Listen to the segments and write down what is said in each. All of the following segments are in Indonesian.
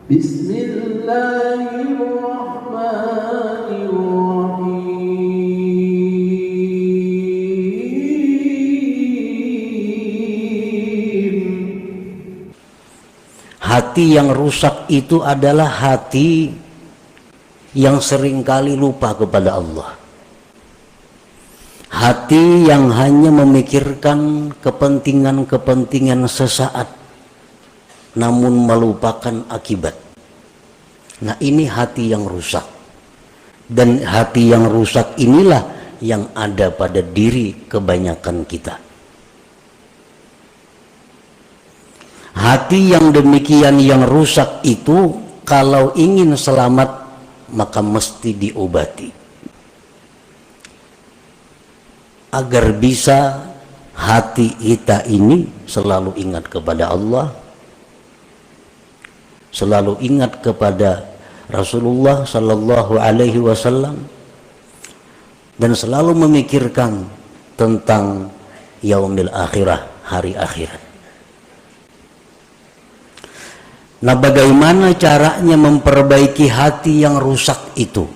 Bismillahirrahmanirrahim. Hati yang rusak itu adalah hati yang seringkali lupa kepada Allah. Hati yang hanya memikirkan kepentingan-kepentingan sesaat, namun melupakan akibat. Nah, ini hati yang rusak. Dan hati yang rusak inilah yang ada pada diri kebanyakan kita. Hati yang demikian yang rusak itu kalau ingin selamat maka mesti diobati. Agar bisa hati kita ini selalu ingat kepada Allah, selalu ingat kepada Rasulullah Sallallahu Alaihi Wasallam, dan selalu memikirkan tentang yaumil akhirah, hari akhirat. Nah, bagaimana caranya memperbaiki hati yang rusak itu?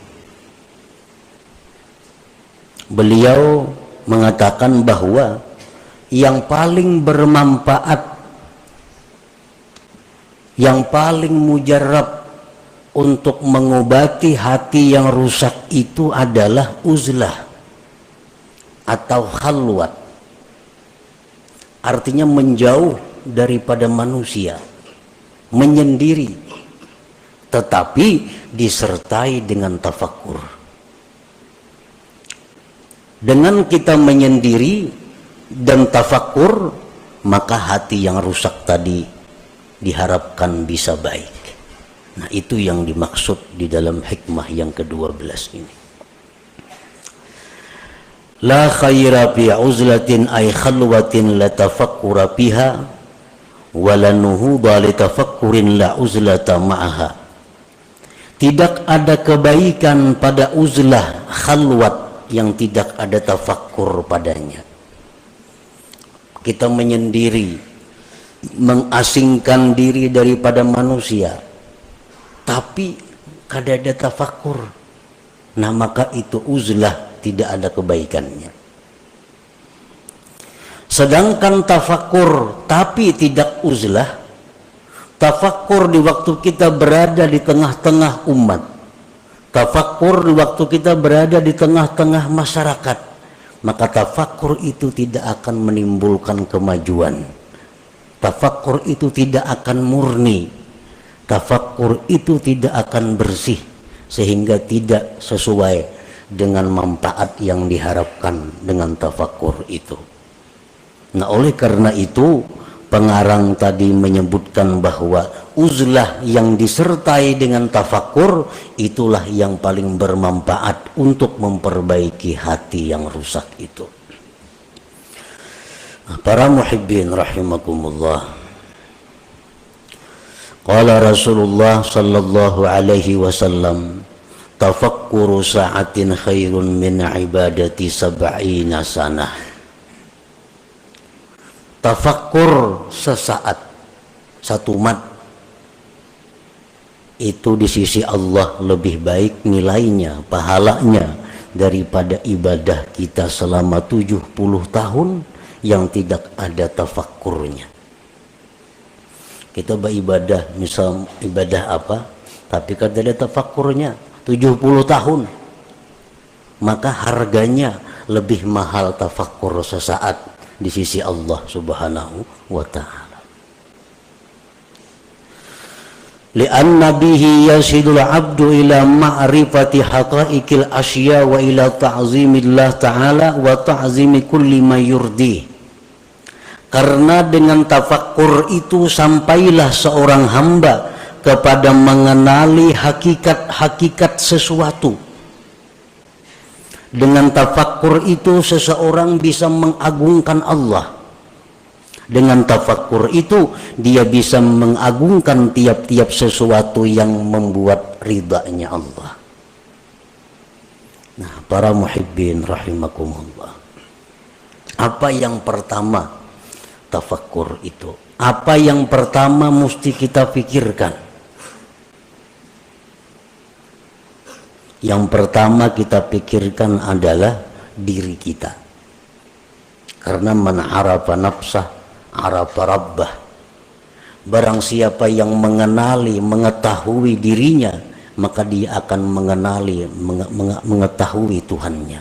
Beliau mengatakan bahwa yang paling bermanfaat, yang paling mujarab untuk mengobati hati yang rusak itu adalah uzlah atau khalwat. Artinya menjauh daripada manusia, menyendiri, tetapi disertai dengan tafakkur. Dengan kita menyendiri dan tafakkur, maka hati yang rusak tadi diharapkan bisa baik. Nah, itu yang dimaksud di dalam hikmah yang ke-12 ini. La khaira fi uzlatin ay khalwatin la tafakkura biha wa la nuhuda li tafakkurin la uzlata ma'aha. Tidak ada kebaikan pada uzlah, khalwat, yang tidak ada tafakkur padanya. Kita menyendiri, mengasingkan diri daripada manusia, tapi kada ada tafakkur. Nah, maka itu uzlah, tidak ada kebaikannya. Sedangkan tafakkur tapi tidak uzlah, tafakkur di waktu kita berada di tengah-tengah umat, tafakkur di waktu kita berada di tengah-tengah masyarakat, maka tafakkur itu tidak akan menimbulkan kemajuan. Tafakkur itu tidak akan murni. Tafakkur itu tidak akan bersih, sehingga tidak sesuai dengan manfaat yang diharapkan dengan tafakkur itu. Nah, oleh karena itu pengarang tadi menyebutkan bahwa uzlah yang disertai dengan tafakkur itulah yang paling bermanfaat untuk memperbaiki hati yang rusak itu. Para muhibbin rahimakumullah, qala Rasulullah sallallahu alaihi wasallam, tafakkuru sa'atin khairun min ibadati sab'ina sanah. Tafakkur sesaat, satu mat, itu di sisi Allah lebih baik nilainya, pahalanya daripada ibadah kita selama 70 tahun yang tidak ada tafakkurnya. Kita beribadah, misal ibadah apa, tapi kada ada tafakkurnya 70 tahun, maka harganya lebih mahal tafakkur sesaat di sisi Allah Subhanahu wa ta'ala. Li'anna bihi yasidul abdu ila ma'rifati haqa'iqil asya wa ila ta'zimillah ta'ala wa ta'zimi kulli ma yurdi. Karena dengan tafakkur itu sampailah seorang hamba kepada mengenali hakikat-hakikat sesuatu. Dengan tafakkur itu seseorang bisa mengagungkan Allah. Dengan tafakkur itu dia bisa mengagungkan tiap-tiap sesuatu yang membuat ridhanya Allah. Nah, para muhibbin rahimakumullah, apa yang pertama tafakkur itu? Apa yang pertama mesti kita pikirkan? Yang pertama kita pikirkan adalah diri kita. Karena man arafa nafsah arafa rabbah. Barang siapa yang mengenali, mengetahui dirinya, maka dia akan mengetahui Tuhannya.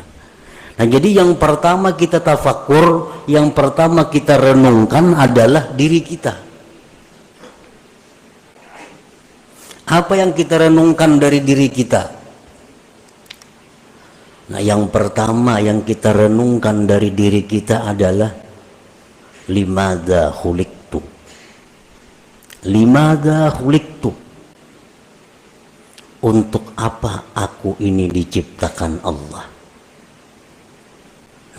Nah, jadi yang pertama kita tafakur, yang pertama kita renungkan adalah diri kita. Apa yang kita renungkan dari diri kita? Nah, yang pertama yang kita renungkan dari diri kita adalah limadza khuliqtu. Limadza khuliqtu. Untuk apa aku ini diciptakan Allah?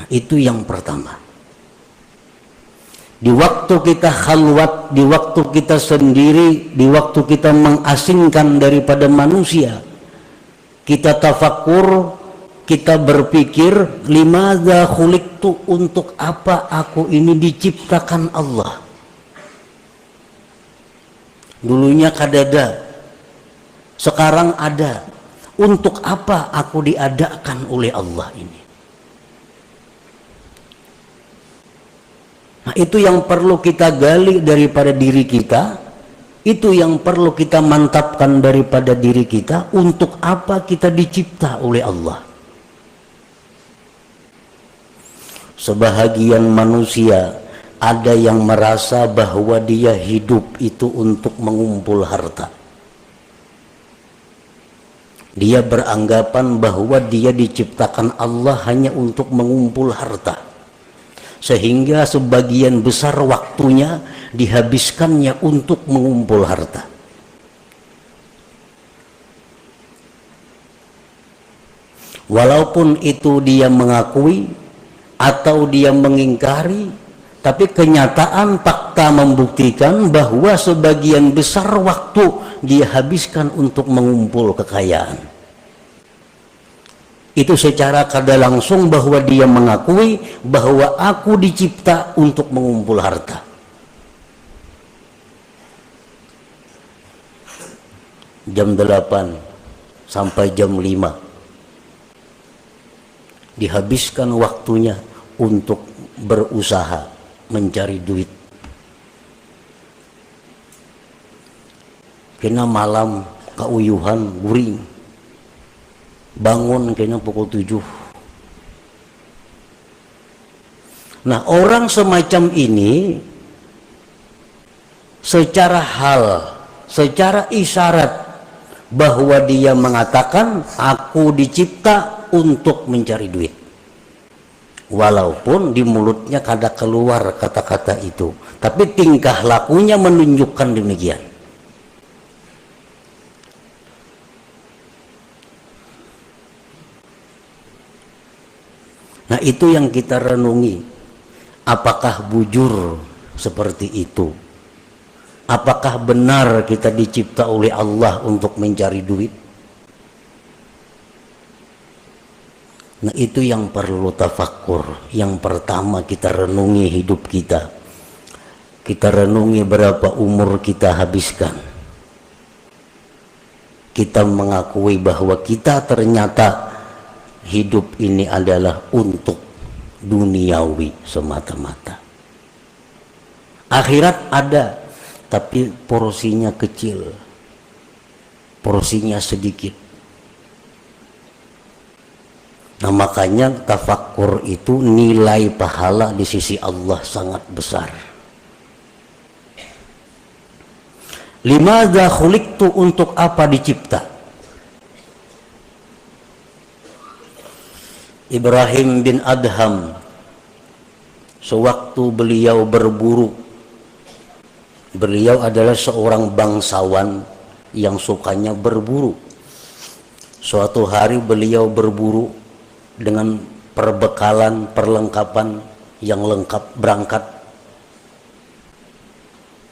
Nah, itu yang pertama. Di waktu kita khalwat, di waktu kita sendiri, di waktu kita mengasingkan daripada manusia, kita tafakur, kita berpikir, limadza khuliqtu, untuk apa aku ini diciptakan Allah? Dulunya kadada, sekarang ada. Untuk apa aku diadakan oleh Allah ini? Nah, itu yang perlu kita gali daripada diri kita, itu yang perlu kita mantapkan daripada diri kita. Untuk apa kita dicipta oleh Allah? Sebahagian manusia ada yang merasa bahwa dia hidup itu untuk mengumpul harta. Dia beranggapan bahwa dia diciptakan Allah hanya untuk mengumpul harta. Sehingga sebagian besar waktunya dihabiskannya untuk mengumpul harta. Walaupun itu dia mengakui atau dia mengingkari, tapi kenyataan fakta membuktikan bahwa sebagian besar waktu dia habiskan untuk mengumpul kekayaan. Itu secara kada langsung bahwa dia mengakui bahwa aku dicipta untuk mengumpul harta. Jam 8 sampai jam 5 dihabiskan waktunya untuk berusaha mencari duit. Kena malam kauyuhan guring, bangun kayaknya pukul 7. Nah, orang semacam ini secara isyarat bahwa dia mengatakan aku dicipta untuk mencari duit. Walaupun di mulutnya kada keluar kata-kata itu, tapi tingkah lakunya menunjukkan demikian. Nah, itu yang kita renungi. Apakah bujur seperti itu? Apakah benar kita dicipta oleh Allah untuk mencari duit? Nah, itu yang perlu tafakkur. Yang pertama kita renungi hidup kita. Kita renungi berapa umur kita habiskan. Kita mengakui bahwa kita ternyata hidup ini adalah untuk duniawi semata-mata. Akhirat ada, tapi porsinya kecil, porsinya sedikit. Nah, makanya tafakkur itu nilai pahala di sisi Allah sangat besar. Limadza khuliqtu, untuk apa dicipta? Ibrahim bin Adham, sewaktu beliau berburu, beliau adalah seorang bangsawan yang sukanya berburu. Suatu hari beliau berburu dengan perbekalan, perlengkapan yang lengkap, berangkat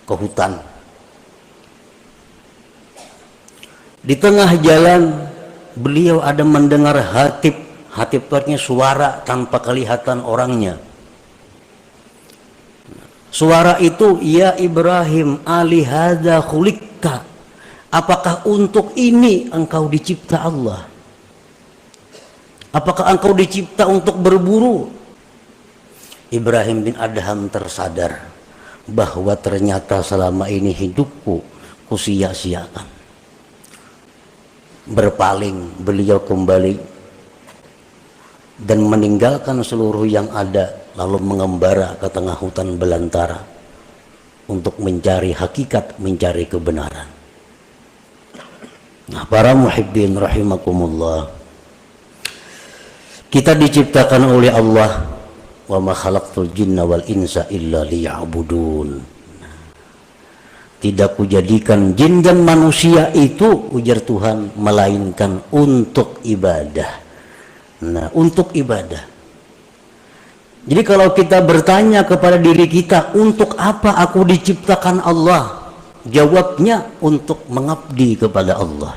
ke hutan. Di tengah jalan beliau ada mendengar hatib artinya suara tanpa kelihatan orangnya. Suara itu, ya Ibrahim, alihadza khuliqta, apakah untuk ini engkau dicipta Allah? Apakah engkau dicipta untuk berburu? Ibrahim bin Adham tersadar bahwa ternyata selama ini hidupku kusia-siakan. Berpaling beliau kembali dan meninggalkan seluruh yang ada, lalu mengembara ke tengah hutan belantara untuk mencari hakikat, mencari kebenaran. Nah, para muhibbin rahimakumullah, kita diciptakan oleh Allah, wa ma khalaqtul jinna wal insa illa liya'budun. Tidak kujadikan jin dan manusia itu, ujar Tuhan, melainkan untuk ibadah. Nah, untuk ibadah. Jadi kalau kita bertanya kepada diri kita, untuk apa aku diciptakan Allah? Jawabnya, untuk mengabdi kepada Allah.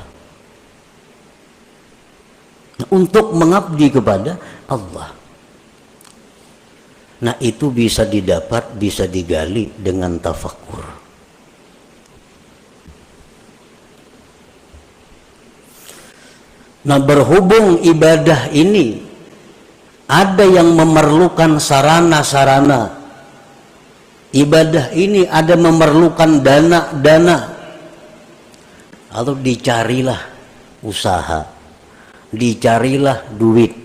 Untuk mengabdi kepada Allah. Nah, itu bisa didapat, bisa digali dengan tafakkur. Nah, berhubung ibadah ini ada yang memerlukan sarana-sarana, ibadah ini ada memerlukan dana-dana, lalu dicarilah usaha, dicarilah duit,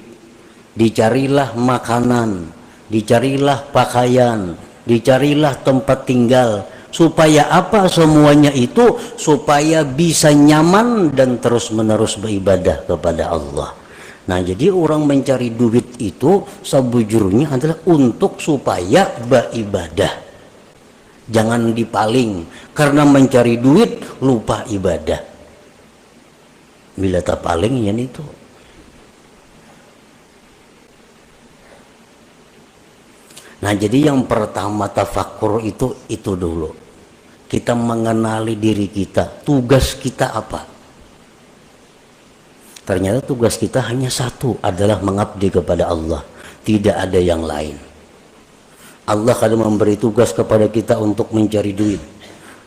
dicarilah makanan, dicarilah pakaian, dicarilah tempat tinggal. Supaya apa semuanya itu? Supaya bisa nyaman dan terus-menerus beribadah kepada Allah. Nah, jadi orang mencari duit itu sebujurnya adalah untuk supaya beribadah. Jangan dipaling, karena mencari duit lupa ibadah. Bila tak paling ya itu. Nah, jadi yang pertama tafakkur itu dulu. Kita mengenali diri kita, tugas kita apa? Ternyata tugas kita hanya satu, adalah mengabdi kepada Allah. Tidak ada yang lain. Allah kadang memberi tugas kepada kita untuk mencari duit.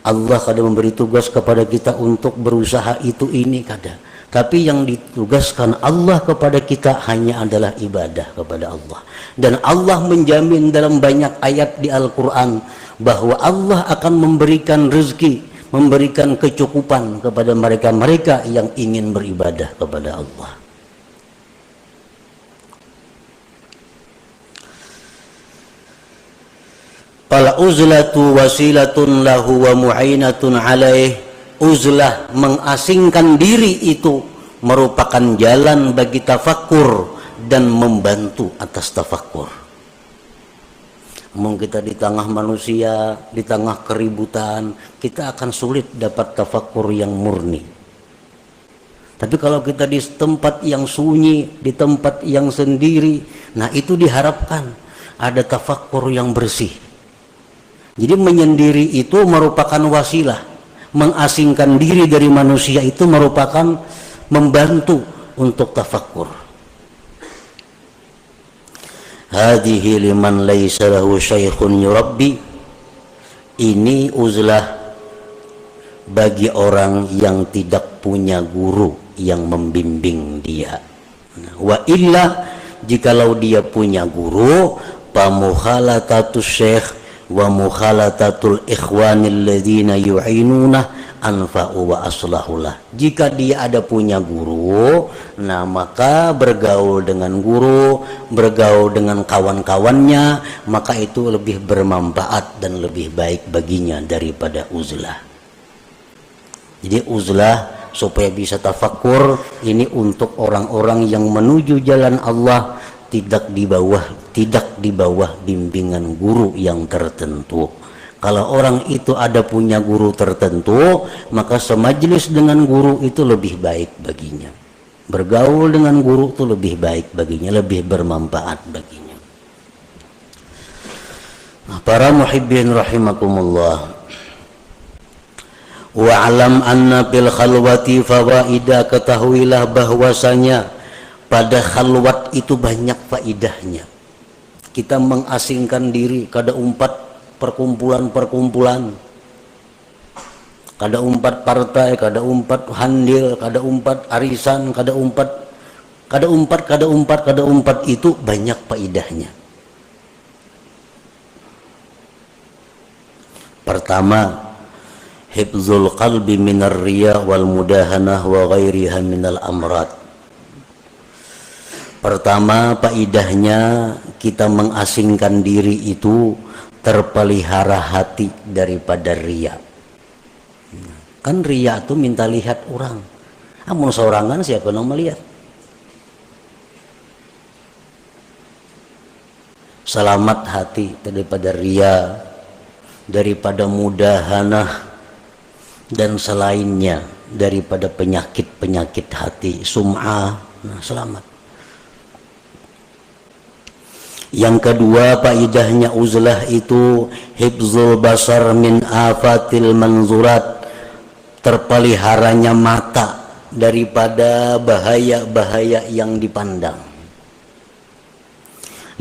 Allah kadang memberi tugas kepada kita untuk berusaha itu ini kadang. Tapi yang ditugaskan Allah kepada kita hanya adalah ibadah kepada Allah. Dan Allah menjamin dalam banyak ayat di Al-Quran bahwa Allah akan memberikan rezeki, memberikan kecukupan kepada mereka-mereka yang ingin beribadah kepada Allah. Fal uzlatu wasilatun lahu wa mu'inatun alaih. Uzlah, mengasingkan diri, itu merupakan jalan bagi tafakkur dan membantu atas tafakkur. Mungkin kita di tengah manusia, di tengah keributan, kita akan sulit dapat tafakkur yang murni. Tapi kalau kita di tempat yang sunyi, di tempat yang sendiri, nah itu diharapkan ada tafakkur yang bersih. Jadi menyendiri itu merupakan wasilah. Mengasingkan diri dari manusia itu merupakan membantu untuk tafakkur. Hadhihi liman laisa lahu syaikhun yurabbi. Ini uzlah bagi orang yang tidak punya guru yang membimbing dia. Wa illa, jikalau dia punya guru, pamukhalatatus syekh wa mukhalatatul ikhwanil ladzina yu'inuna anfa'u wa aslahulah. Jika dia ada punya guru, nah maka bergaul dengan guru, bergaul dengan kawan-kawannya, maka itu lebih bermanfaat dan lebih baik baginya daripada uzlah. Jadi uzlah supaya bisa tafakkur ini untuk orang-orang yang menuju jalan Allah, tidak di bawah bimbingan guru yang tertentu. Kalau orang itu ada punya guru tertentu, maka semajlis dengan guru itu lebih baik baginya. Bergaul dengan guru itu lebih baik baginya, lebih bermanfaat baginya. Nah, para muhibbin rahimakumullah. Wa'alam anna fil khalwati fawaida, ketahuilah bahwasanya pada khalwat itu banyak faidahnya. Kita mengasingkan diri, kada umpat perkumpulan-perkumpulan, kada umpat partai, kada umpat handil, kada umpat arisan, kada umpat Kada umpat itu banyak faedahnya. Pertama, hifzul qalbi minar riya wal mudahanah wa ghairiha minal amrad. Pertama, faedahnya kita mengasingkan diri itu terpelihara hati daripada riya. Kan riya itu minta lihat orang. Amun seorangan siapa yang melihat? Selamat hati daripada riya, daripada mudahanah dan selainnya daripada penyakit-penyakit hati, sum'ah. Nah, selamat. Yang kedua, faedahnya uzlah itu hifzul basar min afatil manzurat, terpeliharanya mata daripada bahaya-bahaya yang dipandang.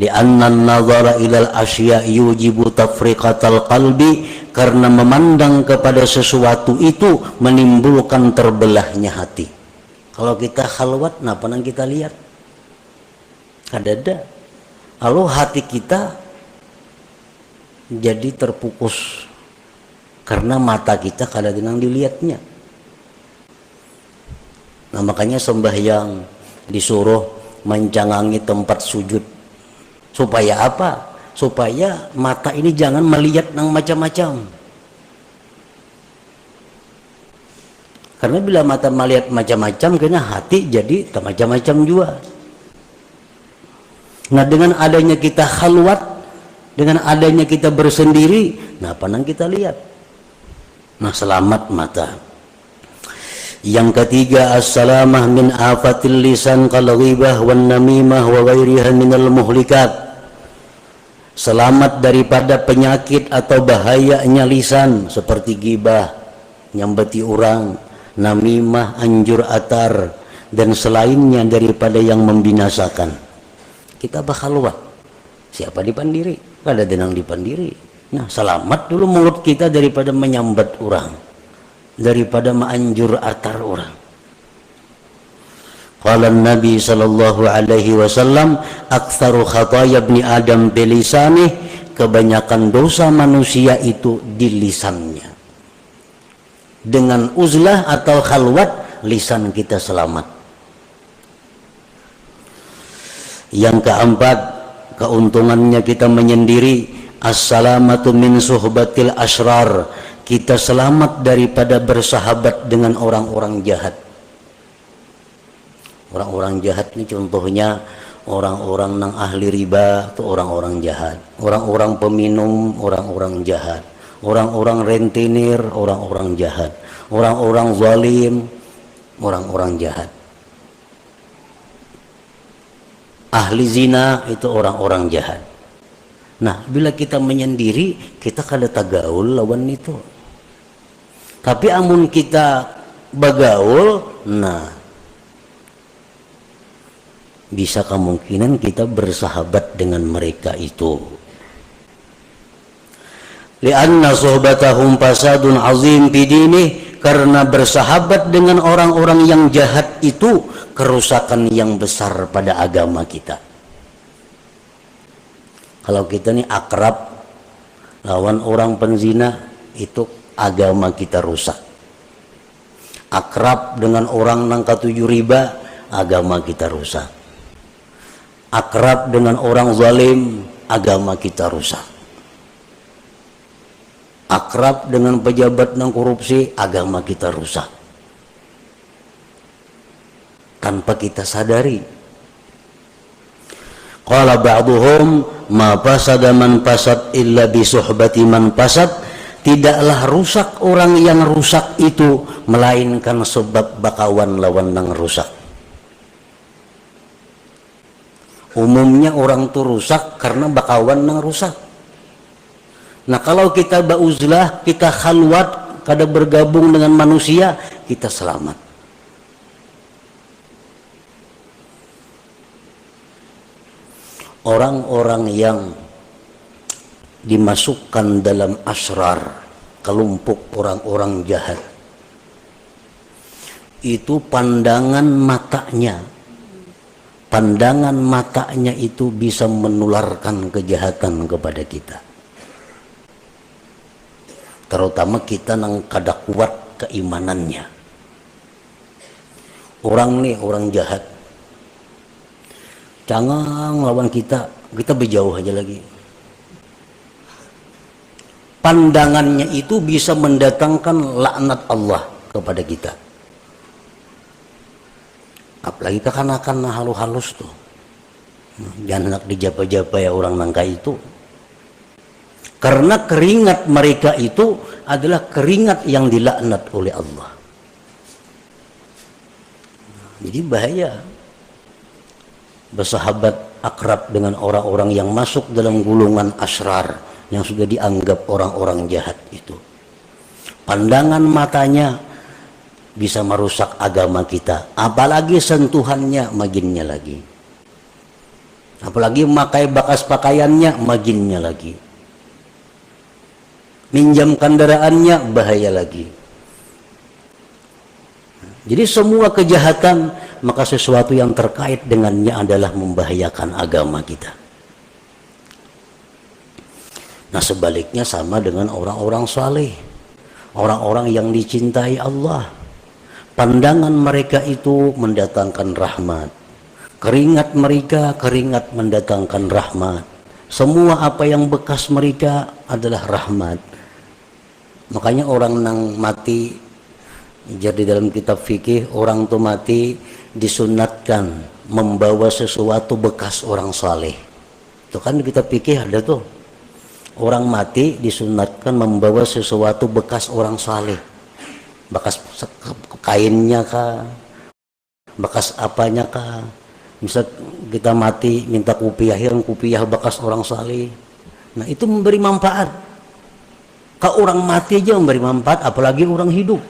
Li'anna an-nazara ilal asya' yujibu tafriqatal qalbi, karena memandang kepada sesuatu itu menimbulkan terbelahnya hati. Kalau kita khalwat, napa nang kita lihat? Kadada. Lalu hati kita jadi terpukus karena mata kita kadang-kadang dilihatnya. Nah, makanya sembahyang disuruh mencangangi tempat sujud. Supaya apa? Supaya mata ini jangan melihat yang macam-macam. Karena bila mata melihat macam-macam, kena hati jadi macam-macam juga. Nah, dengan adanya kita khalwat, dengan adanya kita bersendiri, nah apa yang kita lihat? Nah, selamat mata. Yang ketiga, as-salamah min afatil lisan kal ghibah wan namimah wa ghairiha minal muhlikat. Selamat daripada penyakit atau bahayanya lisan seperti ghibah, nyambati orang, namimah, anjur atar, dan selainnya daripada yang membinasakan. Kita bakhalwat, siapa dipandiri? Kada denang dipandiri. Nah, selamat dulu mulut kita daripada menyambat orang, daripada menganjur atar orang. Qala Nabi sallallahu alaihi wasallam, aktsaru khataya ibni Adam bilisanih, kebanyakan dosa manusia itu di lisannya. Dengan uzlah atau khalwat, lisan kita selamat. Yang keempat, keuntungannya kita menyendiri, as-salamatu min suhbatil asrar, kita selamat daripada bersahabat dengan orang-orang jahat. Orang-orang jahat ini contohnya orang-orang nang ahli riba itu orang-orang jahat, orang-orang peminum orang-orang jahat, orang-orang rentenir orang-orang jahat, orang-orang zalim orang-orang jahat, ahli zina itu orang-orang jahat. Nah, bila kita menyendiri, kita kada tagaul lawan itu. Tapi amun kita bagaul, nah bisa kemungkinan kita bersahabat dengan mereka itu. Lianna suhbatahum fasadun azim fi dinih, karena bersahabat dengan orang-orang yang jahat itu kerusakan yang besar pada agama kita. Kalau kita ini akrab lawan orang penzina, itu agama kita rusak. Akrab dengan orang nang katuju riba, agama kita rusak. Akrab dengan orang zalim, agama kita rusak. Akrab dengan pejabat yang korupsi, agama kita rusak. Tanpa kita sadari. Qala ba'duhum ma fasada man fasad illa bi suhbati man fasad, tidaklah rusak orang yang rusak itu melainkan sebab bakawan lawan yang rusak. Umumnya orang itu rusak karena bakawan yang rusak. Nah, kalau kita bauzlah, kita khalwat, kada bergabung dengan manusia, kita selamat. Orang-orang yang dimasukkan dalam asrar, kelompok orang-orang jahat, itu pandangan matanya pandangan matanya itu bisa menularkan kejahatan kepada kita. Terutama kita nang kada kuat keimanannya. Orang nih, orang jahat, jangan lawan kita berjauh aja lagi. Pandangannya itu bisa mendatangkan laknat Allah kepada kita. Apalagi kekanakan halus-halus tuh, jangan nak dijapa-japa ya orang nangka itu. Karena keringat mereka itu adalah keringat yang dilaknat oleh Allah. Jadi bahaya bersahabat akrab dengan orang-orang yang masuk dalam gulungan asrar, yang sudah dianggap orang-orang jahat itu. Pandangan matanya bisa merusak agama kita, apalagi sentuhannya maginnya lagi, apalagi memakai bekas pakaiannya maginnya lagi, minjam kendaraannya bahaya lagi. Jadi semua kejahatan, maka sesuatu yang terkait dengannya adalah membahayakan agama kita. Nah sebaliknya sama dengan orang-orang saleh, orang-orang yang dicintai Allah. Pandangan mereka itu mendatangkan rahmat. Keringat mereka, keringat mendatangkan rahmat. Semua apa yang bekas mereka adalah rahmat. Makanya orang nang mati, jadi dalam kitab fikih, orang tuh mati disunatkan membawa sesuatu bekas orang saleh. Itu kan di kitab fikih ada tuh. Orang mati disunatkan membawa sesuatu bekas orang saleh. Bekas kainnya kah, bekas apanya kah. Misal kita mati minta kupiah, yang kupiah bekas orang saleh. Nah itu memberi manfaat. Kalau orang mati aja memberi manfaat, apalagi orang hidup,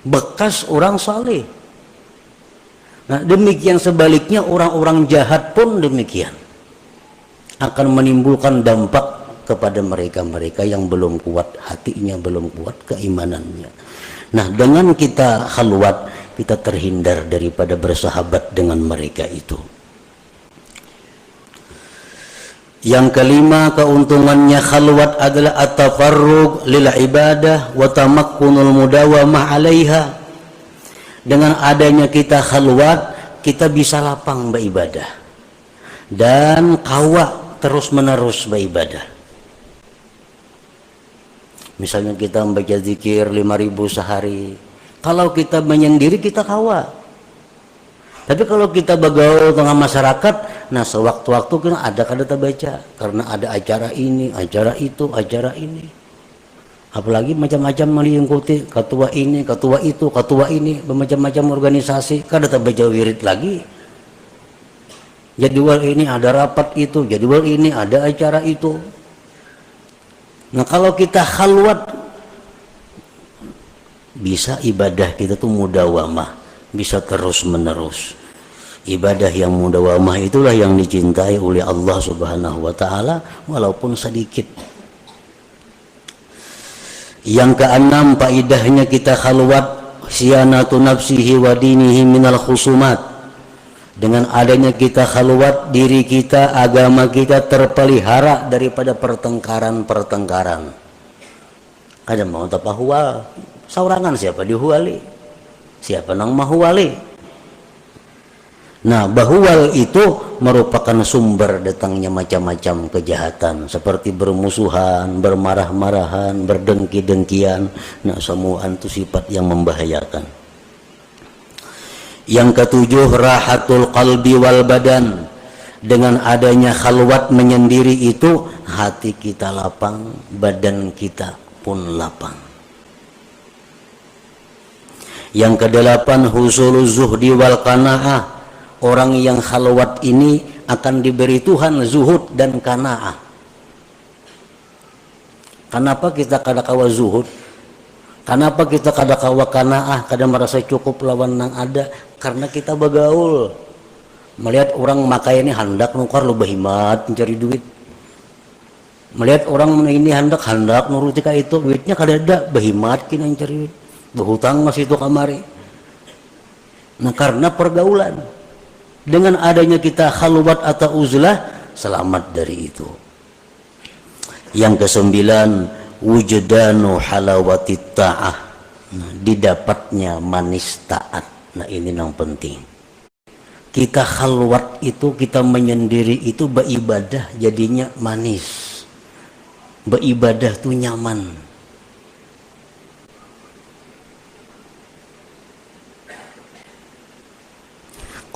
bekas orang saleh. Nah demikian sebaliknya orang-orang jahat pun demikian, akan menimbulkan dampak kepada mereka-mereka yang belum kuat hatinya, belum kuat keimanannya. Nah dengan kita khalwat, kita terhindar daripada bersahabat dengan mereka itu. Yang kelima, keuntungannya khalwat adalah at-tafarrug lil ibadah wa tamakkunul mudawamah 'alaiha. Dengan adanya kita khalwat, kita bisa lapang beribadah dan kawa terus-menerus beribadah. Misalnya kita membaca zikir 5.000 sehari, kalau kita menyendiri kita kawa. Tapi kalau kita bergaul dengan masyarakat, nah sewaktu-waktu kita ada kada baca, karena ada acara ini, acara itu, acara ini. Apalagi macam-macam mengikuti ketua ini, ketua itu, ketua ini, bermacam-macam organisasi, kada baca wirid lagi. Jadwal ini ada rapat itu, jadwal ini ada acara itu. Nah kalau kita khalwat, bisa ibadah kita tuh mudawamah, bisa terus menerus. Ibadah yang mudawamah itulah yang dicintai oleh Allah Subhanahu wa Ta'ala, walaupun sedikit. Yang keenam, faidahnya kita khalwat siyanatu nafsihi wa dinihi minal khusumat. Dengan adanya kita khalwat, diri kita, agama kita terpelihara daripada pertengkaran-pertengkaran. Kada mau tapahua saurangan siapa dihuali, siapa nang mahuali. Nah bahual itu merupakan sumber datangnya macam-macam kejahatan, seperti bermusuhan, bermarah-marahan, berdengki-dengkian. Nah semua itu sifat yang membahayakan. Yang ketujuh, rahatul qalbi wal badan. Dengan adanya khalwat menyendiri itu, hati kita lapang, badan kita pun lapang. Yang kedelapan, husulul zuhdi wal qanaah. Orang yang khalwat ini akan diberi Tuhan zuhud dan qanaah. Kenapa kita kada kawa zuhud? Kenapa kita kada kawa qanaah, kada merasa cukup lawan nang ada? Karena kita bergaul, melihat orang makai ini hendak nukar lu bahimat mencari duit, melihat orang ini hendak nuruti ka itu, duitnya kada ada, bahimat kina mencari duit, berhutang masih itu kamari. Nah karena pergaulan. Dengan adanya kita khalwat atau uzlah, selamat dari itu. Yang kesembilan, wujdanu halawatit ta'ah. Nah, didapatnya manis taat. Nah, ini yang penting. Kita khalwat itu, kita menyendiri itu beribadah jadinya manis. Beribadah tuh nyaman.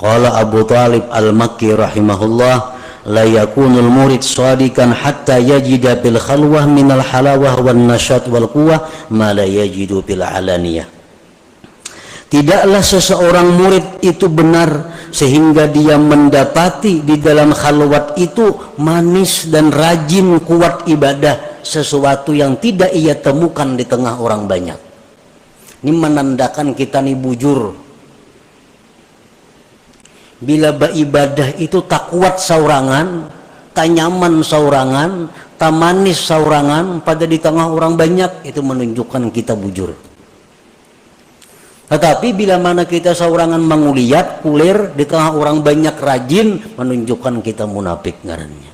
Qala Abu Talib Al-Makki rahimahullah, la yakunul murid shadikan hatta yajida bil khalwah minal halawah wan nasyat wal quwwah ma la yajidu bil alaniyah. Tidaklah seseorang murid itu benar sehingga dia mendapati di dalam khalwat itu manis dan rajin kuat ibadah, sesuatu yang tidak ia temukan di tengah orang banyak. Ini menandakan kita nih bujur. Bila beribadah itu tak kuat saurangan, tak nyaman saurangan, tak manis saurangan pada di tengah orang banyak, itu menunjukkan kita bujur. Tetapi bila mana kita saurangan menguliat, kulir, di tengah orang banyak rajin, menunjukkan kita munafik ngarannya.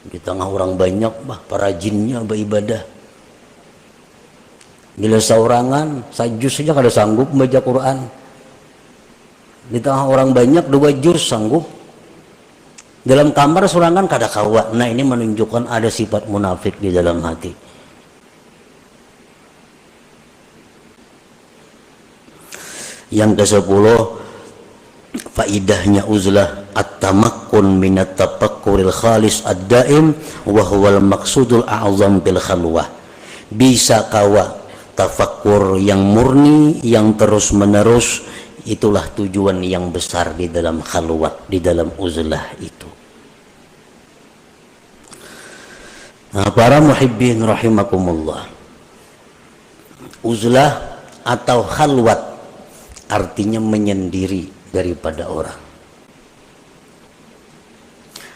Di tengah orang banyak, perajinnya beribadah. Bila saurangan, sajus saja kada sanggup membaca Quran. Di tengah orang banyak 2 juz sanggup. Dalam kamar sorangan kada kawa. Nah, ini menunjukkan ada sifat munafik di dalam hati. Yang ke-10, faidahnya uzlah at-tamakkun minat tafakkuril khalis ad-daim wa huwal maqsudul a'zam bil khalwah. Bisa kawa tafakkur yang murni, yang terus menerus, itulah tujuan yang besar di dalam khalwat, di dalam uzlah itu. Nah, para muhibbin rahimakumullah, uzlah atau khalwat artinya menyendiri daripada orang.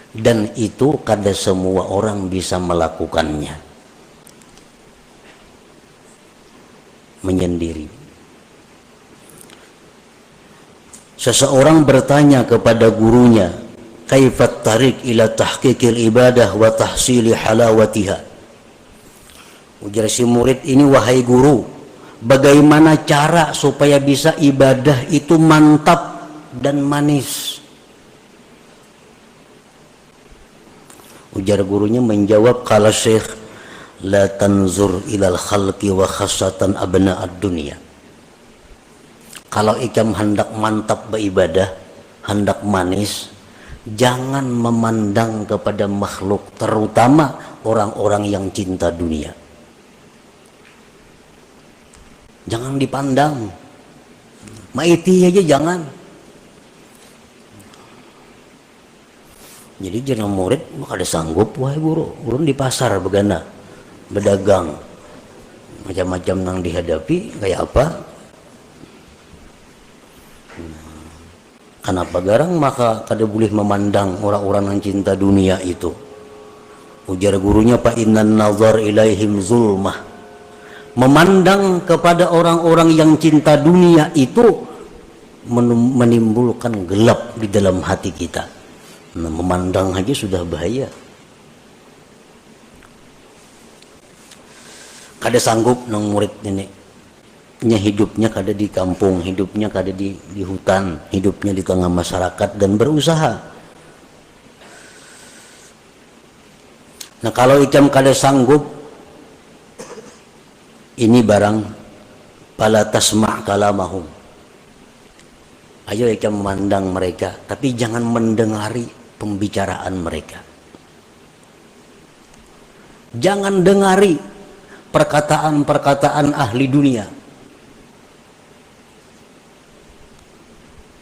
Dan itu kada semua orang bisa melakukannya. Menyendiri. Seseorang bertanya kepada gurunya, kaifat tarik ila tahqiqil ibadah wa tahsili halawatiha. Ujar si murid ini, wahai guru, bagaimana cara supaya bisa ibadah itu mantap dan manis? Ujar gurunya menjawab, kala syekh, la tanzur ilal khalqi wa khassatan abna'ad dunia. Kalau ikam hendak mantap beribadah, hendak manis, jangan memandang kepada makhluk, terutama orang-orang yang cinta dunia. Jangan dipandang. Maiti aja jangan. Jadi jangan murid, ada sanggup, wahai guru, urun di pasar begana, berdagang, macam-macam yang dihadapi, kayak apa? Kenapa garang maka kada boleh memandang orang-orang yang cinta dunia itu. Ujar gurunya, fa innan nazar ilaihim zulmah. Memandang kepada orang-orang yang cinta dunia itu menimbulkan gelap di dalam hati kita. Nah, memandang aja sudah bahaya. Kada sanggup nang murid ini. Hidupnya kada di kampung, hidupnya kada di hutan, hidupnya di tengah masyarakat dan berusaha. Nah, kalau ikam kada sanggup, ini barang pala tasma' kalamahum. Ayo ikam memandang mereka, tapi jangan mendengari pembicaraan mereka. Jangan dengari perkataan-perkataan ahli dunia.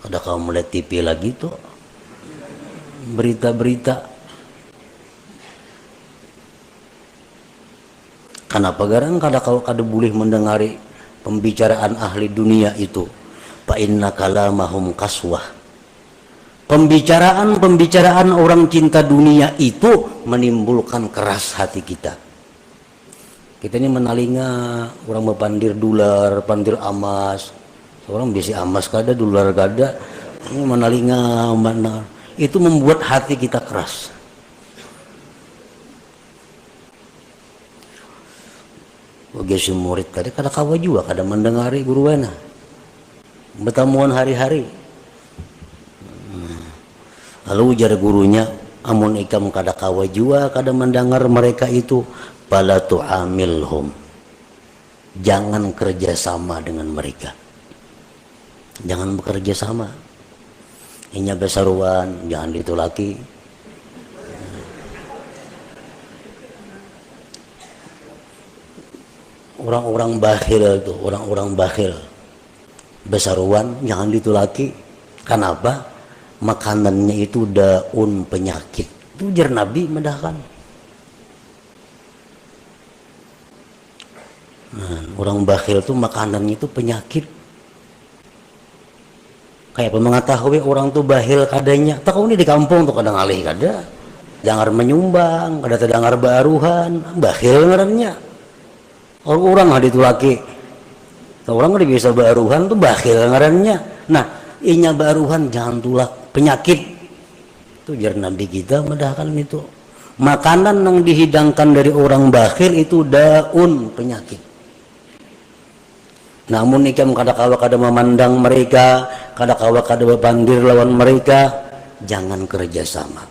Ada kau melihat TV lagi tuh, berita-berita. Kenapa garang kada kau kada boleh mendengari pembicaraan ahli dunia itu? Fa inna kalamahum kaswah. Pembicaraan orang cinta dunia itu menimbulkan keras hati kita. Kita ini menalinga orang berpandir dolar, pandir emas. Orang bisi emas kada, dolar kada, ini menalinga mana, itu membuat hati kita keras. Bagi si murid tadi kada kawa juga kada mendengari guru wana bertamuan hari-hari. Lalu ujar gurunya, amun ikam kada kawa juga kada mendengar mereka itu, fala tu'amilhum, jangan kerjasama dengan mereka, jangan bekerja sama. Inya besaruan jangan ditulaki. Orang-orang bakhil tuh, orang-orang bakhil besaruan jangan ditulaki. Kenapa? Makanannya itu daun penyakit. Itu ujar Nabi medahkan. Orang bakhil tuh makanannya itu penyakit. Kayak mengetahui orang tuh bakhil kadanya. Tahu ini di kampung tuh kadang alih kada. Jangan menyumbang, kada terdengar baruhan, bakhil ngarannya. Orang itu laki, orang udah bisa baruhan tuh bakhil ngarannya. Nah, inya baruhan jangan tulak penyakit. Itu jar Nabi kita medahkan itu. Makanan yang dihidangkan dari orang bakhil itu daun penyakit. Namun ikam kada-kawa kada memandang mereka, kada-kawa kada berpandir lawan mereka, jangan kerjasama.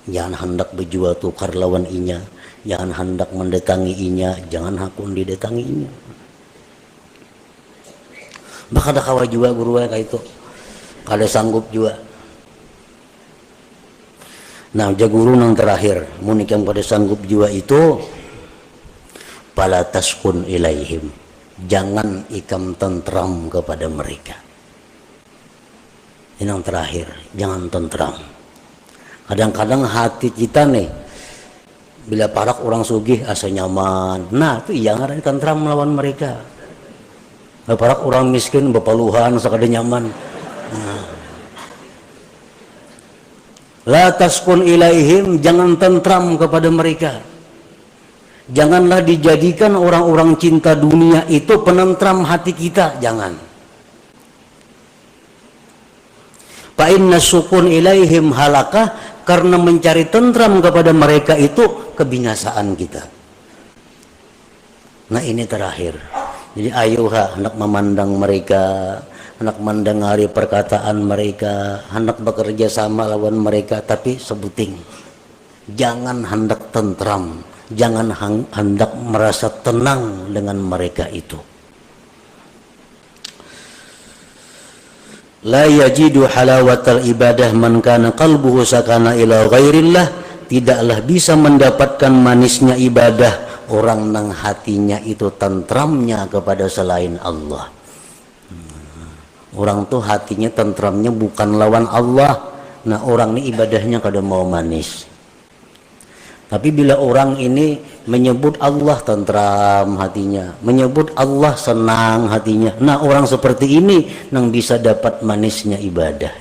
Jangan hendak berjual tukar lawan inya. Jangan hendak mendatangi inya, jangan hakun didatangi inya. Maka ada kawa juga guru kayak itu, kada sanggup juga. Nah, guru yang terakhir, munik yang pada sanggup juga itu, fala taskun ilaihim, jangan ikam tentram kepada mereka. Ini yang terakhir, jangan tentram. Kadang-kadang hati kita nih, bila parak orang sugih asa nyaman, nah itu iya ngaran tentram melawan mereka. Bila parak orang miskin bepaluhan sakada nyaman. Nah. La taskun ilaihim, jangan tentram kepada mereka. Janganlah dijadikan orang-orang cinta dunia itu penentram hati kita, jangan. Fa inna sukun ilaihim halakah, karena mencari tentram kepada mereka itu kebinasaan kita. Nah, ini terakhir. Jadi ayuha hendak memandang mereka, hendak mendengari perkataan mereka, hendak bekerja sama lawan mereka, tapi sebuting. Jangan hendak tentram, jangan hendak merasa tenang dengan mereka itu. La yajidu halawatal ibadah man kana qalbuhu sakana ila ghairillah, tidaklah bisa mendapatkan manisnya ibadah orang nang hatinya itu tentramnya kepada selain Allah. Orang tuh hatinya tentramnya bukan lawan Allah. Nah, orang ini ibadahnya kada mau manis. Tapi bila orang ini menyebut Allah tentram hatinya, menyebut Allah senang hatinya, nah orang seperti ini yang bisa dapat manisnya ibadah.